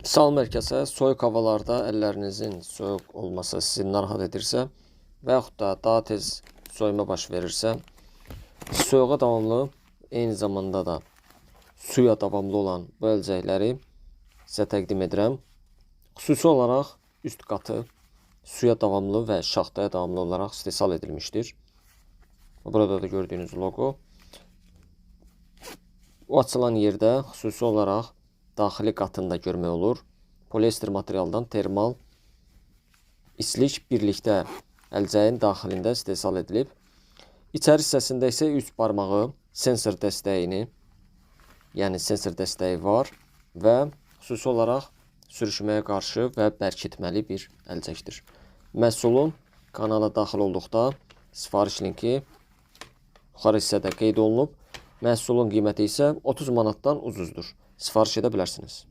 Salam hər kəsə. Soyuq havalarda əllərinizin soyuq olması sizi narahat edirsə və yaxud da daha tez soyuma baş verirsə, soyuğa davamlı, eyni zamanda da suya davamlı olan bu əlcəkləri sizə təqdim edirəm. Xüsusi olaraq üst qatı suya davamlı və şaxtaya davamlı olaraq istehsal edilmişdir. Burada da gördüyünüz loqo. O açılan yerdə xüsusi olaraq daxili qatını da görmək olur. Poliester materialdan termal islik birlikdə əlcəyin daxilində istehsal edilib. İçəri hissəsində isə üç barmağı sensor dəstəyini, yəni sensor dəstəyi var və xüsusi olaraq sürüşməyə qarşı və bərkitməli bir əlcəkdir. Məhsulun kanala daxil olduqda sifariş linki yuxarı hissədə qeyd olunub. Məhsulun qiyməti isə 30 manatdan ucuzdur. Sifariş edə bilərsiniz.